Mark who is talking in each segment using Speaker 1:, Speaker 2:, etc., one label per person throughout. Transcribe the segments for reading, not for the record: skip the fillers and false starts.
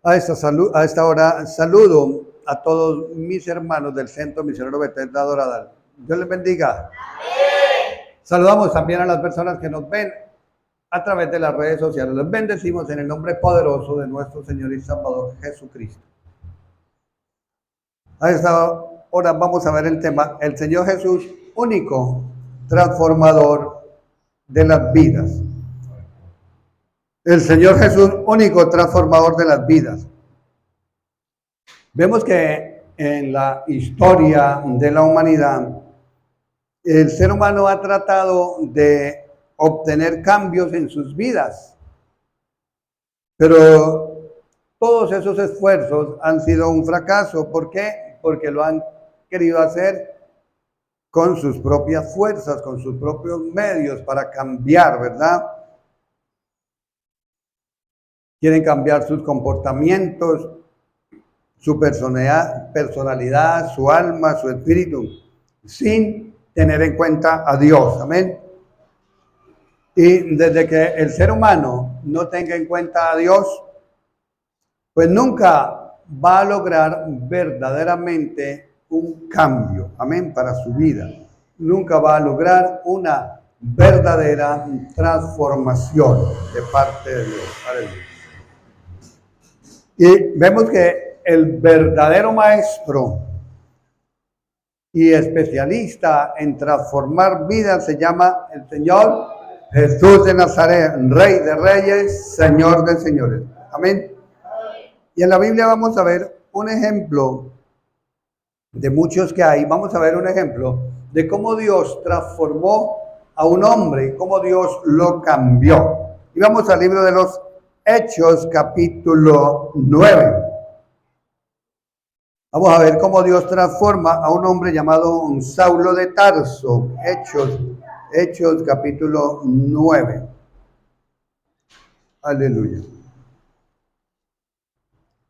Speaker 1: A esta hora saludo a todos mis hermanos del Centro Misionero Bethesda Doradal. Dios les bendiga. Amén. Saludamos también a las personas que nos ven a través de las redes sociales. Los bendecimos en el nombre poderoso de nuestro Señor y Salvador Jesucristo. A esta hora vamos a ver el tema, el Señor Jesús, único transformador de las vidas. El Señor Jesús, único transformador de las vidas. Vemos que en la historia de la humanidad, el ser humano ha tratado de obtener cambios en sus vidas. Pero todos esos esfuerzos han sido un fracaso. ¿Por qué? Porque lo han querido hacer con sus propias fuerzas, con sus propios medios para cambiar, ¿verdad? Quieren cambiar sus comportamientos, su personalidad, su alma, su espíritu, sin tener en cuenta a Dios. Amén. Y desde que el ser humano no tenga en cuenta a Dios, pues nunca va a lograr verdaderamente un cambio, amén, para su vida. Nunca va a lograr una verdadera transformación de parte de Dios. Aleluya. Y vemos que el verdadero maestro y especialista en transformar vidas se llama el Señor Jesús de Nazaret, Rey de Reyes, Señor de Señores. Amén. Y en la Biblia vamos a ver un ejemplo de muchos que hay. Vamos a ver un ejemplo de cómo Dios transformó a un hombre, cómo Dios lo cambió. Y vamos al libro de los Hechos, capítulo 9. Vamos a ver cómo Dios transforma a un hombre llamado Saulo de Tarso. Hechos, capítulo 9. Aleluya.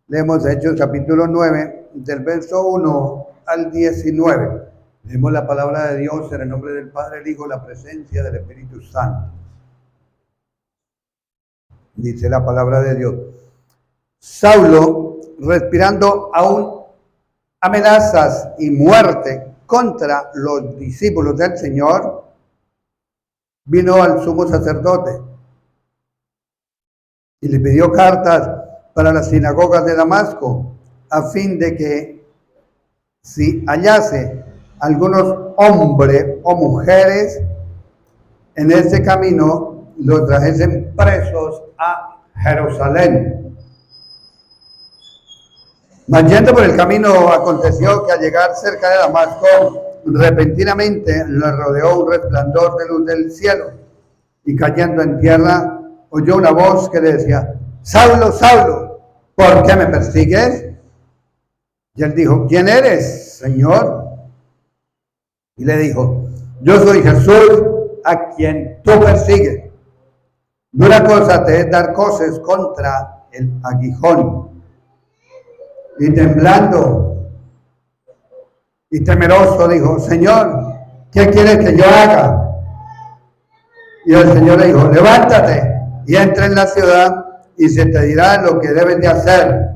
Speaker 1: Leemos Hechos, capítulo 9, del verso 1 al 19. Leemos la palabra de Dios en el nombre del Padre, el Hijo, la presencia del Espíritu Santo. Dice la palabra de Dios. Saulo, respirando aún amenazas y muerte contra los discípulos del Señor, vino al sumo sacerdote y le pidió cartas para las sinagogas de Damasco, a fin de que si hallase algunos hombres o mujeres en ese camino, los trajesen presos a Jerusalén. Mas yendo por el camino, aconteció que al llegar cerca de Damasco, repentinamente le rodeó un resplandor de luz del cielo, y cayendo en tierra, oyó una voz que le decía: Saulo, Saulo, ¿por qué me persigues? Y él dijo: ¿quién eres, Señor? Y le dijo: yo soy Jesús, a quien tú persigues. Dura cosa te es dar coces contra el aguijón. Y temblando y temeroso dijo: Señor, ¿qué quieres que yo haga? Y el Señor le dijo: levántate y entra en la ciudad, y se te dirá lo que debes de hacer.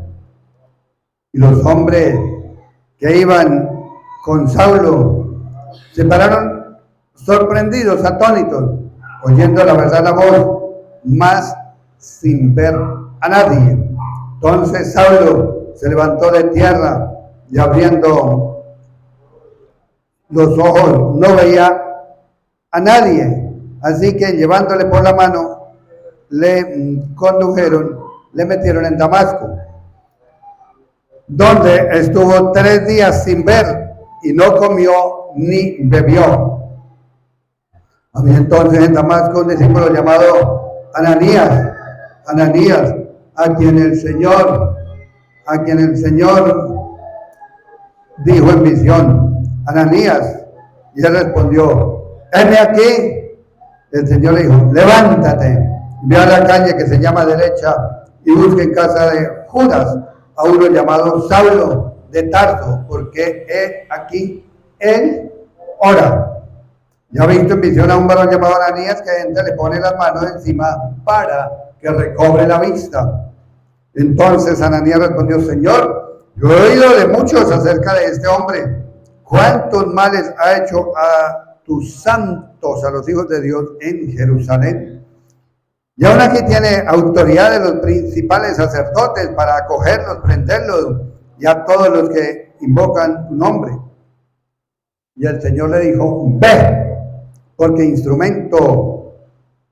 Speaker 1: Y los hombres que iban con Saulo se pararon sorprendidos, atónitos, oyendo la verdad la voz, mas sin ver a nadie. Entonces Saulo se levantó de tierra y abriendo los ojos no veía a nadie. Así que llevándole por la mano, le condujeron, le metieron en Damasco, donde estuvo 3 días sin ver y no comió ni bebió. Había entonces en Damasco un discípulo llamado Ananías, a quien el Señor dijo en visión: Ananías. Y él respondió: heme aquí. El Señor le dijo: levántate, ve a la calle que se llama Derecha y busca en casa de Judas a uno llamado Saulo de Tarso, porque he aquí él ora. Ya ha visto en visión a un varón llamado Ananías, que gente le pone las manos encima para que recobre la vista. Entonces Ananías respondió: Señor, yo he oído de muchos acerca de este hombre, cuántos males ha hecho a tus santos, a los hijos de Dios en Jerusalén. Y aún aquí tiene autoridad de los principales sacerdotes para acogerlos, prenderlos y a todos los que invocan tu nombre. Y el Señor le dijo: ve, porque instrumento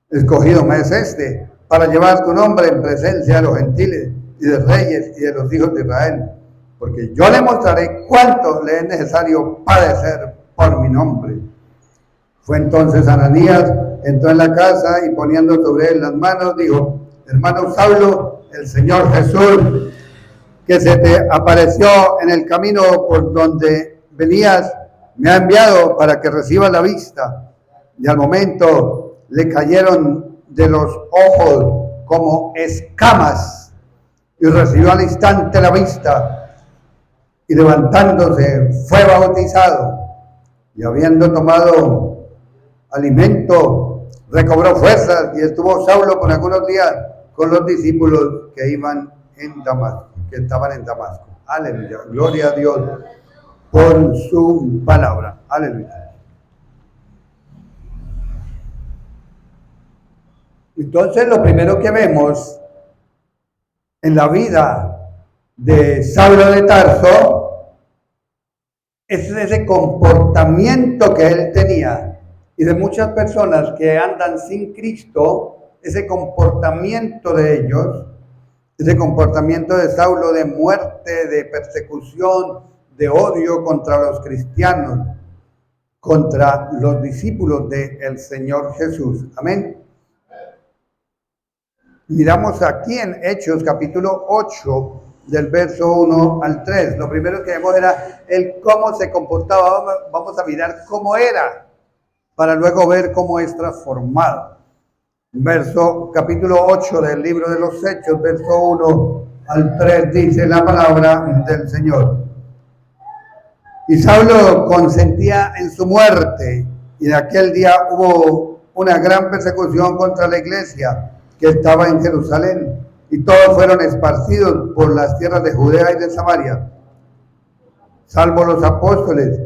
Speaker 1: escogido me es este, para llevar tu nombre en presencia de los gentiles y de reyes y de los hijos de Israel, porque yo le mostraré cuánto le es necesario padecer por mi nombre. Fue entonces Ananías, entró en la casa y poniendo sobre él las manos, dijo: hermano Saulo, el Señor Jesús, que se te apareció en el camino por donde venías, me ha enviado para que recibas la vista. Y al momento le cayeron de los ojos como escamas y recibió al instante la vista, y levantándose fue bautizado, y habiendo tomado alimento recobró fuerzas, y estuvo Saulo por algunos días con los discípulos que iban en Damasco, que estaban en Damasco. Aleluya, gloria a Dios por su palabra. Aleluya. Entonces, lo primero que vemos en la vida de Saulo de Tarso es ese comportamiento que él tenía, y de muchas personas que andan sin Cristo, ese comportamiento de ellos, ese comportamiento de Saulo de muerte, de persecución, de odio contra los cristianos, contra los discípulos del Señor Jesús. Amén. Miramos aquí en Hechos capítulo 8 del verso 1 al 3. Lo primero que vemos era el cómo se comportaba. Vamos a mirar cómo era para luego ver cómo es transformado. Verso capítulo 8 del libro de los Hechos, verso 1 al 3, dice la palabra del Señor: y Saulo consentía en su muerte, y de aquel día hubo una gran persecución contra la iglesia que estaba en Jerusalén, y todos fueron esparcidos por las tierras de Judea y de Samaria, salvo los apóstoles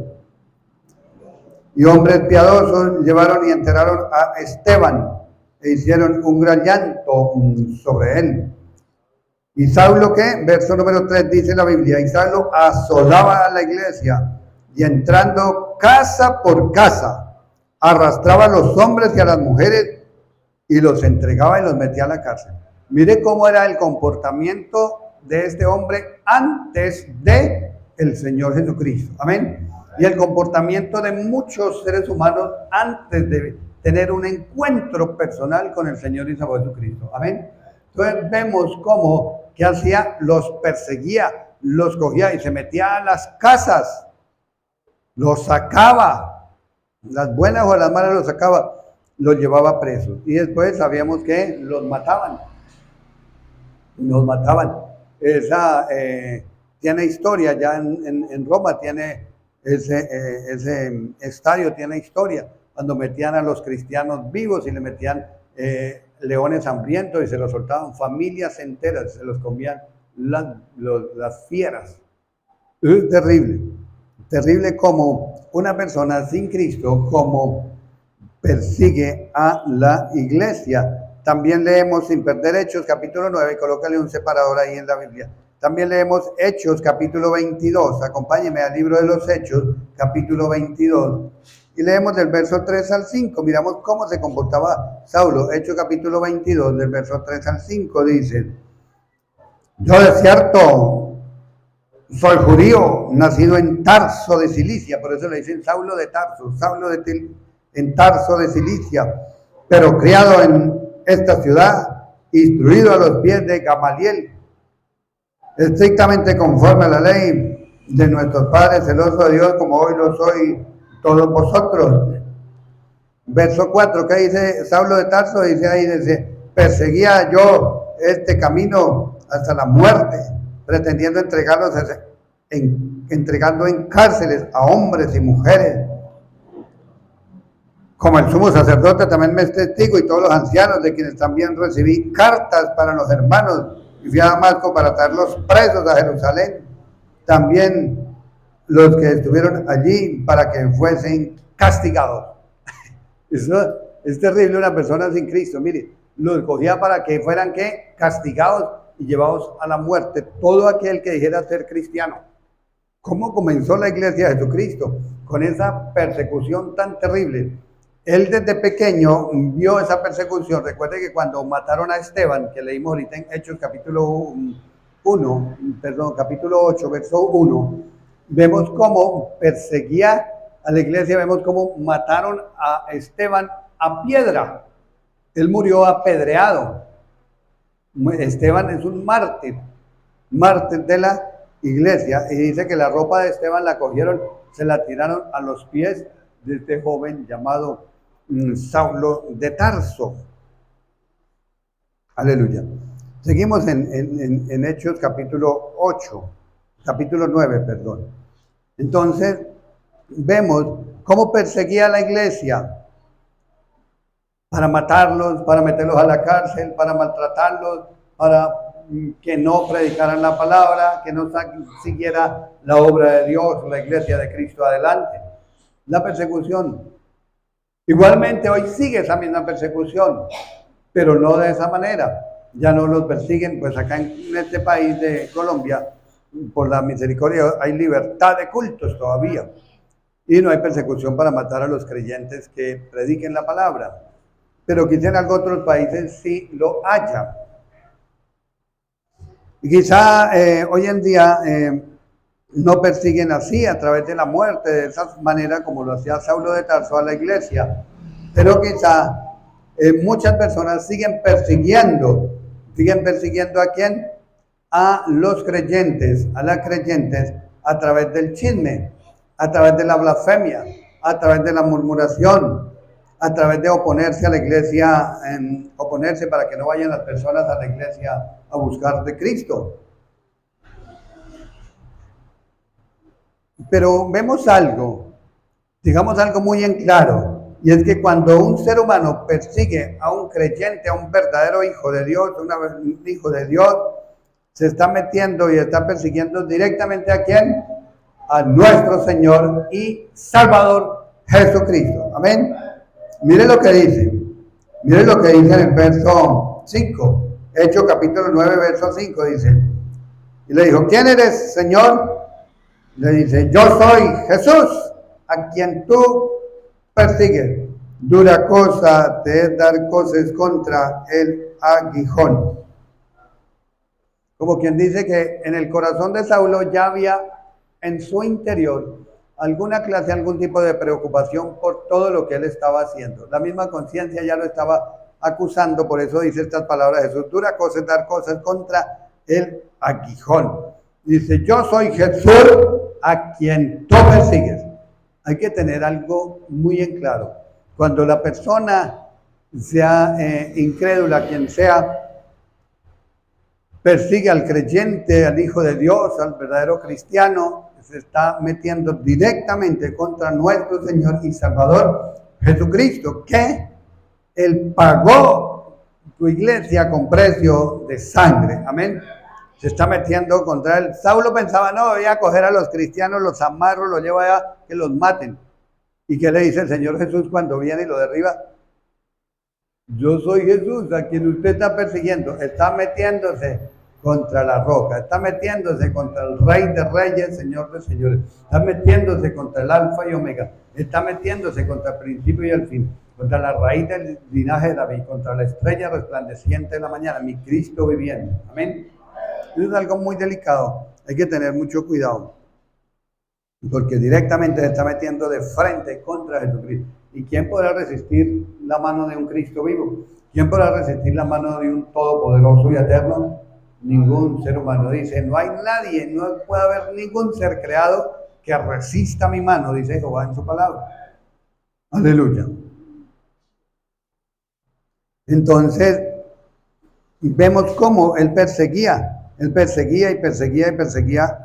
Speaker 1: y hombres piadosos llevaron y enterraron a Esteban e hicieron un gran llanto sobre él. Y Saulo, ¿qué? Verso número 3 dice la Biblia: y Saulo asolaba a la iglesia, y entrando casa por casa arrastraba a los hombres y a las mujeres y los entregaba y los metía a la cárcel. Mire cómo era el comportamiento de este hombre antes de el Señor Jesucristo. Amén. Y el comportamiento de muchos seres humanos antes de tener un encuentro personal con el Señor y Salvador Jesucristo. Amén. Entonces vemos cómo que hacía, los perseguía, los cogía y se metía a las casas, los sacaba, las buenas o las malas los sacaba, los llevaba presos, y después sabíamos que los mataban. Esa tiene historia, ya en Roma tiene ese estadio, tiene historia, cuando metían a los cristianos vivos y le metían leones hambrientos y se los soltaban familias enteras, se los comían las fieras. Es terrible como una persona sin Cristo, como persigue a la iglesia. También leemos, sin perder Hechos capítulo 9, colócale un separador ahí en la Biblia. También leemos Hechos capítulo 22, acompáñeme al libro de los Hechos capítulo 22, y leemos del verso 3 al 5, miramos cómo se comportaba Saulo. Hechos capítulo 22, del verso 3 al 5, dice: yo de cierto soy judío, nacido en Tarso de Cilicia, por eso le dicen Saulo de Tarso, en Tarso de Cilicia, pero criado en esta ciudad, instruido a los pies de Gamaliel, estrictamente conforme a la ley de nuestros padres, celoso de Dios, como hoy lo soy todos vosotros. Verso 4, ¿qué dice Saulo de Tarso? Dice ahí, dice: perseguía yo este camino hasta la muerte, pretendiendo entregando en cárceles a hombres y mujeres, como el sumo sacerdote también me es testigo, y todos los ancianos, de quienes también recibí cartas para los hermanos, y fui a Damasco para traerlos presos a Jerusalén. También los que estuvieron allí para que fuesen castigados. Eso es terrible, una persona sin Cristo. Mire, los cogía para que fueran ¿qué? Castigados y llevados a la muerte. Todo aquel que dijera ser cristiano. ¿Cómo comenzó la iglesia de Jesucristo? Con esa persecución tan terrible. Él desde pequeño vio esa persecución. Recuerde que cuando mataron a Esteban, que leímos ahorita en Hechos capítulo 8, verso 1, vemos cómo perseguía a la iglesia, vemos cómo mataron a Esteban a piedra. Él murió apedreado. Esteban es un mártir de la iglesia, y dice que la ropa de Esteban la cogieron, se la tiraron a los pies de este joven llamado Saulo de Tarso. Aleluya. Seguimos en Hechos capítulo 9, perdón. Entonces, vemos cómo perseguía a la iglesia para matarlos, para meterlos a la cárcel, para maltratarlos, para que no predicaran la palabra, que no siguiera la obra de Dios, la iglesia de Cristo adelante. La persecución. Igualmente hoy sigue esa misma persecución, pero no de esa manera. Ya no los persiguen, pues acá en este país de Colombia, por la misericordia, hay libertad de cultos todavía. Y no hay persecución para matar a los creyentes que prediquen la palabra. Pero quizá en algunos otros países sí lo haya. Y quizá hoy en día no persiguen así, a través de la muerte, de esa manera como lo hacía Saulo de Tarso a la iglesia. Pero quizá muchas personas siguen persiguiendo ¿a quién? A los creyentes, a las creyentes, a través del chisme, a través de la blasfemia, a través de la murmuración, a través de oponerse a la iglesia, oponerse para que no vayan las personas a la iglesia a buscar de Cristo. Pero vemos algo, digamos algo muy en claro, y es que cuando un ser humano persigue a un creyente, a un verdadero hijo de Dios, un hijo de Dios, se está metiendo y está persiguiendo directamente ¿a quién? A nuestro Señor y Salvador Jesucristo. Amén. Mire lo que dice en el verso 5, Hechos capítulo 9, verso 5, dice, y le dijo, ¿quién eres, Señor? Le dice, yo soy Jesús, a quien tú persigues. Dura cosa te es dar cosas contra el aguijón. Como quien dice que en el corazón de Saulo ya había en su interior alguna clase, algún tipo de preocupación por todo lo que él estaba haciendo. La misma conciencia ya lo estaba acusando, por eso dice estas palabras de Jesús, dura cosa es dar cosas contra el aguijón. Dice, yo soy Jesús a quien tú persigues. Hay que tener algo muy en claro. Cuando la persona sea incrédula, quien sea, persigue al creyente, al Hijo de Dios, al verdadero cristiano, se está metiendo directamente contra nuestro Señor y Salvador Jesucristo, que Él pagó tu iglesia con precio de sangre. Amén. Se está metiendo contra él. Saulo pensaba, no, voy a coger a los cristianos, los amarro, los llevo allá, que los maten. ¿Y qué le dice el Señor Jesús cuando viene y lo derriba? Yo soy Jesús, a quien usted está persiguiendo. Está metiéndose contra la roca, está metiéndose contra el Rey de Reyes, Señor de Señores. Está metiéndose contra el Alfa y Omega. Está metiéndose contra el principio y el fin. Contra la raíz del linaje de David, contra la estrella resplandeciente de la mañana, mi Cristo viviente. Amén. Eso es algo muy delicado, hay que tener mucho cuidado, porque directamente se está metiendo de frente contra Jesucristo. ¿Y quién podrá resistir la mano de un Cristo vivo? ¿Quién podrá resistir la mano de un todopoderoso y eterno? Ningún ser humano. Dice, no hay nadie, no puede haber ningún ser creado que resista mi mano, dice Jehová en su palabra. Aleluya. Entonces, vemos cómo él perseguía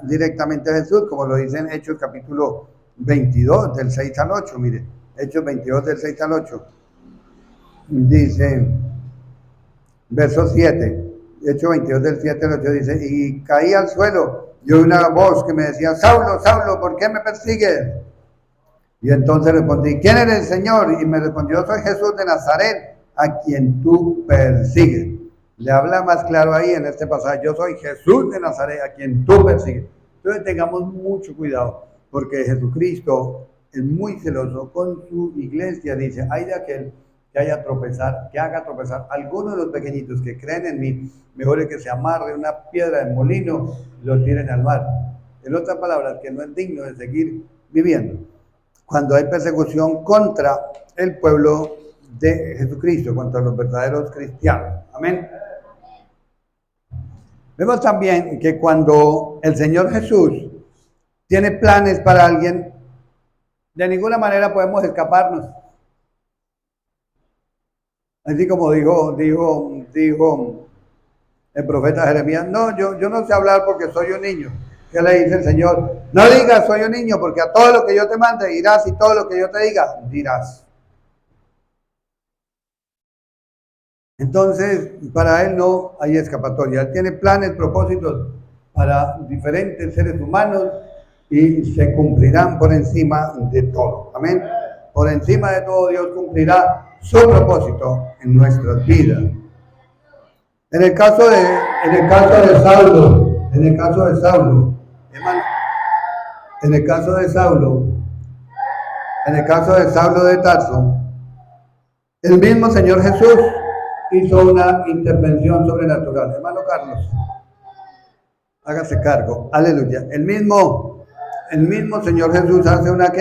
Speaker 1: directamente a Jesús, como lo dice en Hechos capítulo 22, del 6 al 8, mire, Hechos 22, del 6 al 8, dice, verso 7, Hechos 22 del 7 al 8 dice, y caí al suelo, y oí una voz que me decía, Saulo, Saulo, ¿por qué me persigues? Y entonces respondí, ¿quién eres, Señor? Y me respondió, soy Jesús de Nazaret, a quien tú persigues. Le habla más claro ahí en este pasaje, yo soy Jesús de Nazaret, a quien tú persigues. Entonces tengamos mucho cuidado, porque Jesucristo es muy celoso con su iglesia. Dice, hay de aquel que haga tropezar algunos de los pequeñitos que creen en mí, mejor es que se amarre una piedra de molino y lo tiren al mar. En otras palabras, que no es digno de seguir viviendo cuando hay persecución contra el pueblo de Jesucristo, contra los verdaderos cristianos. Amén. Vemos también que cuando el Señor Jesús tiene planes para alguien, de ninguna manera podemos escaparnos. Así como dijo el profeta Jeremías, no, yo no sé hablar porque soy un niño. ¿Qué le dice el Señor? No digas soy un niño, porque a todo lo que yo te mande irás, y todo lo que yo te diga dirás. Entonces, para él no hay escapatoria. Él tiene planes, propósitos para diferentes seres humanos y se cumplirán por encima de todo. Amén. Por encima de todo, Dios cumplirá su propósito en nuestras vidas. En el caso de Saulo, hermano, en el caso de Saulo de Tarso, el mismo Señor Jesús hizo una intervención sobrenatural. Hermano Carlos, hágase cargo. Aleluya. El mismo Señor Jesús hace una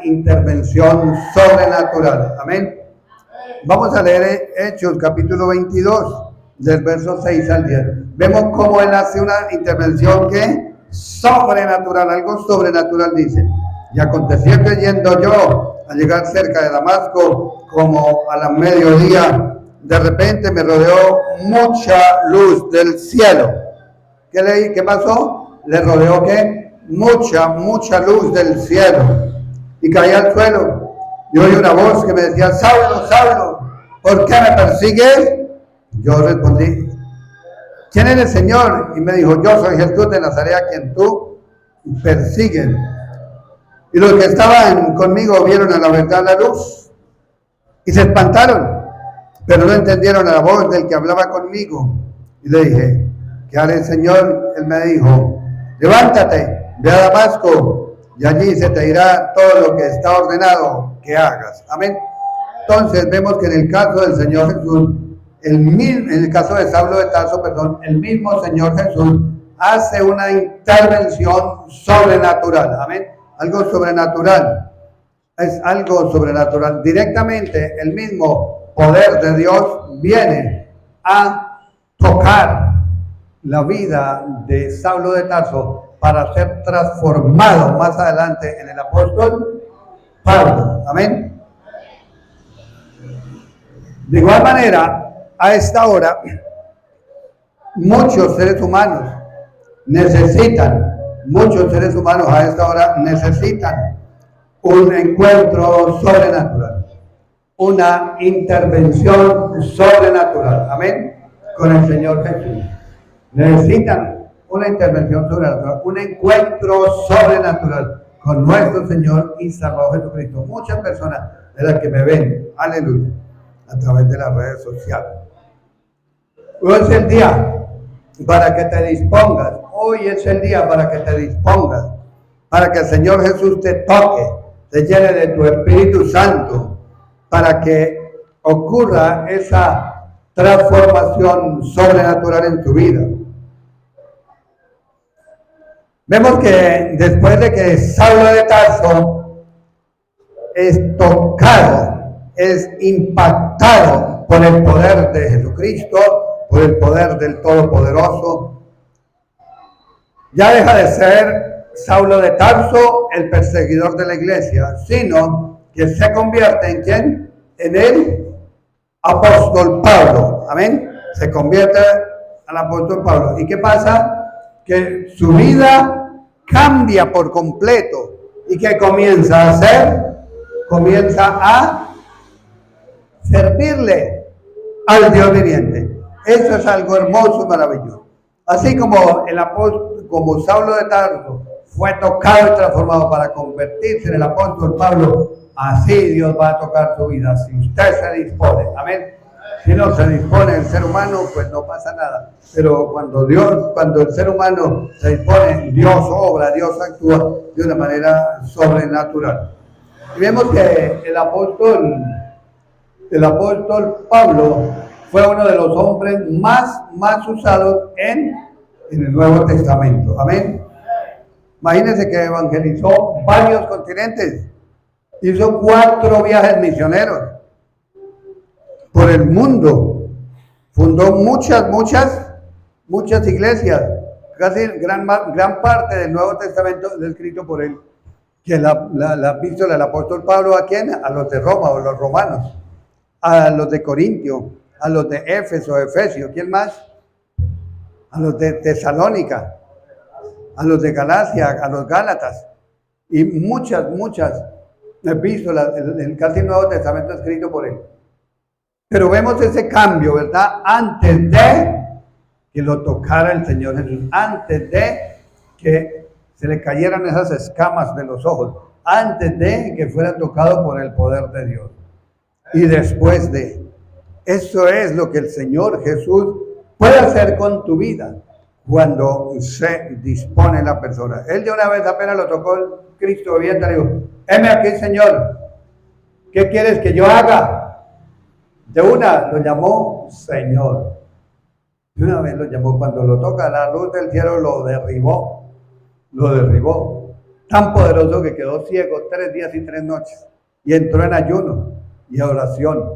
Speaker 1: intervención sobrenatural. Amén. Vamos a leer Hechos capítulo 22 del verso 6 al 10. Vemos cómo él hace una intervención sobrenatural, algo sobrenatural dice. Y aconteció que yendo yo a llegar cerca de Damasco, como a la mediodía, de repente me rodeó mucha luz del cielo. ¿Qué pasó? Le rodeó mucha luz del cielo. Y caí al suelo. Y oí una voz que me decía, Saulo, Saulo, ¿por qué me persigues? Yo respondí, ¿quién eres, Señor? Y me dijo, yo soy Jesús de Nazaret, a quien tú persigues. Y los que estaban conmigo vieron a la verdad la luz y se espantaron, pero no entendieron la voz del que hablaba conmigo. Y le dije, ¿qué haré, Señor? Él me dijo, levántate, ve a Damasco, y allí se te dirá todo lo que está ordenado que hagas. Amén. Entonces vemos que en el caso del Señor Jesús, en el caso de Saulo de Tarso, el mismo Señor Jesús hace una intervención sobrenatural. Amén. Algo sobrenatural. Es algo sobrenatural. Directamente el mismo poder de Dios viene a tocar la vida de Saulo de Tarso para ser transformado más adelante en el apóstol Pablo. Amén. De igual manera, a esta hora, muchos seres humanos a esta hora necesitan un encuentro sobrenatural, una intervención sobrenatural. Amén. Con el Señor Jesús. Necesitan una intervención sobrenatural, un encuentro sobrenatural con nuestro Señor y Salvador Jesucristo. Muchas personas de las que me ven, aleluya, a través de las redes sociales. Hoy es el día para que te dispongas. Hoy es el día para que te dispongas, para que el Señor Jesús te toque, te llene de tu Espíritu Santo, para que ocurra esa transformación sobrenatural en tu vida. Vemos que después de que Saulo de Tarso es tocado, es impactado por el poder de Jesucristo, por el poder del Todopoderoso, ya deja de ser Saulo de Tarso el perseguidor de la iglesia, sino que se convierte ¿en quién? En el apóstol Pablo. Amén. Se convierte al apóstol Pablo. ¿Y qué pasa? Que su vida cambia por completo. ¿Y qué comienza a hacer? Comienza a servirle al Dios viviente. Eso es algo hermoso y maravilloso. Así como el apóstol, como Saulo de Tarso fue tocado y transformado para convertirse en el apóstol Pablo, así Dios va a tocar su vida, si usted se dispone. Amén. Si no se dispone el ser humano, pues no pasa nada. Pero cuando el ser humano se dispone, Dios obra, Dios actúa de una manera sobrenatural. Y vemos que el apóstol Pablo fue uno de los hombres más usados en el Nuevo Testamento. Amén. Imagínense que evangelizó varios continentes. Hizo 4 viajes misioneros por el mundo. Fundó muchas iglesias. Casi gran parte del Nuevo Testamento es escrito por él. Que la epístola del apóstol Pablo, ¿a quién? A los de Roma o los romanos. A los de Corintio, a los de Éfeso, Efesio. ¿Quién más? A los de Tesalónica, a los de Galacia, a los Gálatas. Y muchas epístolas, casi el Nuevo Testamento escrito por él. Pero vemos ese cambio, ¿verdad? Antes de que lo tocara el Señor Jesús, antes de que se le cayeran esas escamas de los ojos, antes de que fuera tocado por el poder de Dios. Y después de, eso es lo que el Señor Jesús puede hacer con tu vida cuando se dispone la persona. Él de una vez apenas lo tocó el Cristo viviente, le dijo, heme aquí, Señor, ¿qué quieres que yo haga? De una lo llamó Señor. De una vez lo llamó. Cuando lo toca la luz del cielo lo derribó. Tan poderoso que quedó ciego 3 días y 3 noches. Y entró en ayuno y oración.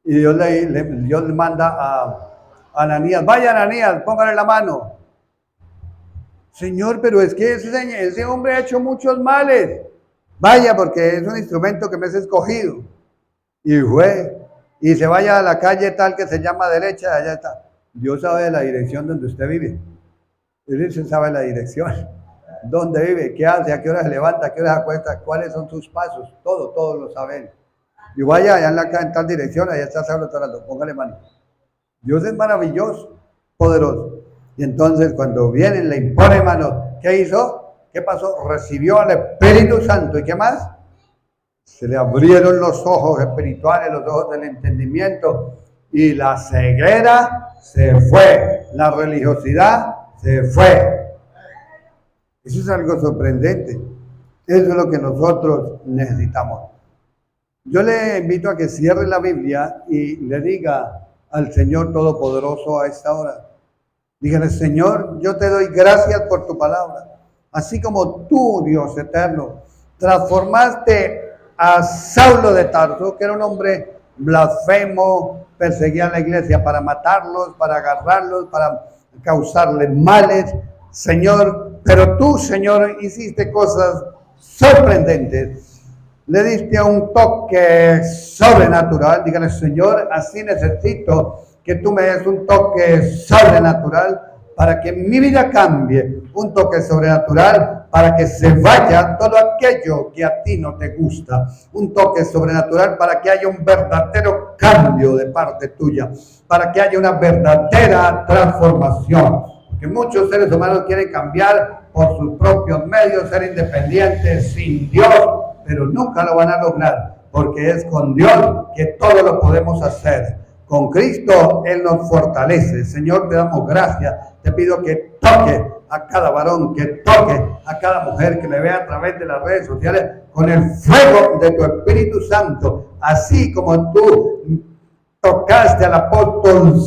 Speaker 1: Y Dios le manda a Ananías, vaya Ananías, póngale la mano. Señor, pero es que ese hombre ha hecho muchos males. Vaya, porque es un instrumento que me es escogido. Y fue, y se vaya a la calle tal que se llama derecha, allá está. Dios sabe la dirección donde usted vive. Él sabe la dirección. ¿Dónde vive? ¿Qué hace? ¿A qué hora se levanta? ¿A qué hora se acuesta? ¿Cuáles son sus pasos? Todo lo sabe. Y vaya allá en tal dirección, allá está Saulo Tarado, póngale mano. Dios es maravilloso, poderoso. Y entonces cuando vienen, le impone mano. ¿Qué hizo? ¿Qué pasó? Recibió al Espíritu Santo. ¿Y qué más? Se le abrieron los ojos espirituales, los ojos del entendimiento. Y la ceguera se fue. La religiosidad se fue. Eso es algo sorprendente. Eso es lo que nosotros necesitamos. Yo le invito a que cierre la Biblia y le diga al Señor Todopoderoso a esta hora. Dígale, Señor, yo te doy gracias por tu palabra. Así como tú, Dios eterno, transformaste a Saulo de Tarso, que era un hombre blasfemo, perseguía a la iglesia para matarlos, para agarrarlos, para causarles males. Señor, pero tú, Señor, hiciste cosas sorprendentes. Le diste un toque sobrenatural. Dígale, Señor, así necesito que tú me des un toque sobrenatural para que mi vida cambie. Un toque sobrenatural para que se vaya todo aquello que a ti no te gusta. Un toque sobrenatural para que haya un verdadero cambio de parte tuya. Para que haya una verdadera transformación. Porque muchos seres humanos quieren cambiar por sus propios medios, ser independientes sin Dios. Pero nunca lo van a lograr, porque es con Dios que todo lo podemos hacer. Con Cristo Él nos fortalece. Señor, te damos gracias. Te pido que toque a cada varón, que toque a cada mujer que me vea a través de las redes sociales con el fuego de tu Espíritu Santo. Así como tú tocaste al apóstol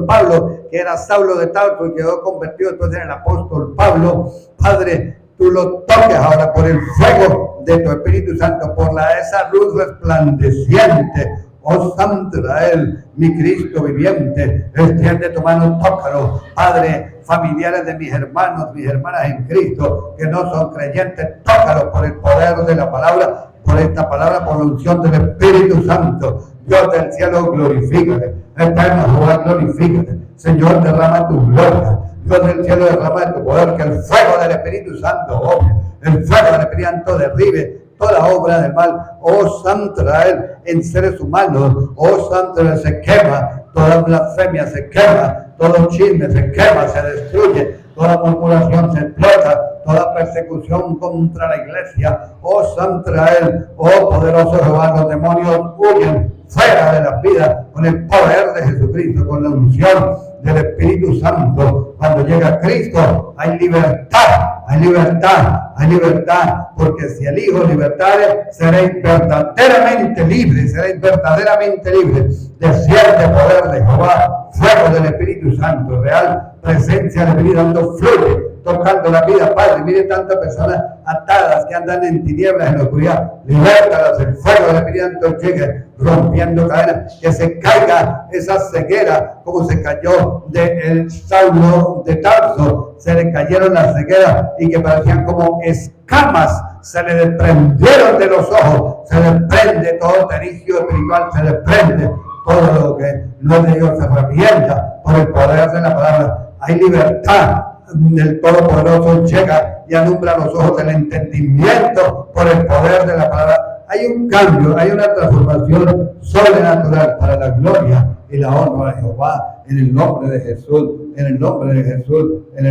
Speaker 1: Pablo, que era Saulo de Tarso y quedó convertido después en el apóstol Pablo. Padre, tú lo toques ahora por el fuego de tu Espíritu Santo, por esa luz resplandeciente. Oh Santo Israel, mi Cristo viviente, extiende tu mano, tócalo. Padre, familiares de mis hermanos, mis hermanas en Cristo, que no son creyentes, tócalo por el poder de la palabra, por esta palabra, por la unción del Espíritu Santo. Dios del cielo, glorifícate. Eterno Jehová, glorifícate. Señor, derrama tu gloria. Dios del cielo, derrama de tu poder, que el fuego del Espíritu Santo obre, el fuego del Espíritu Santo derribe toda obra del mal. Oh Santo Israel, en seres humanos, oh Santo Israel, se quema toda blasfemia se quema, todo chisme se quema, se destruye, toda murmuración se explota, toda persecución contra la iglesia. Oh Santo Israel, oh poderoso Jehová, los demonios huyen fuera de las vidas con el poder de Jesucristo, con la unción del Espíritu Santo. Cuando llega Cristo hay libertad, hay libertad, hay libertad, porque si el Hijo libertare, seréis verdaderamente libres, seréis verdaderamente libres. Desciende poder de Jehová, fuego del Espíritu Santo, real presencia del Espíritu Santo fluye, tocando la vida, Padre. Mire tantas personas atadas que andan en tinieblas, en la oscuridad. Libértalas, el fuego del Espíritu Santo llegue, rompiendo cadenas, que se caiga esa ceguera, como se cayó de Saulo de Tarso. Se le cayeron las cegueras y que parecían como escamas, se le desprendieron de los ojos, se desprende todo terigio espiritual, se desprende todo lo que no es de Dios, se revienta por el poder de la palabra. Hay libertad. El Todopoderoso llega y alumbra los ojos del entendimiento por el poder de la palabra. Hay un cambio, hay una transformación sobrenatural para la gloria y la honra de Jehová, en el nombre de Jesús, en el nombre de Jesús, en el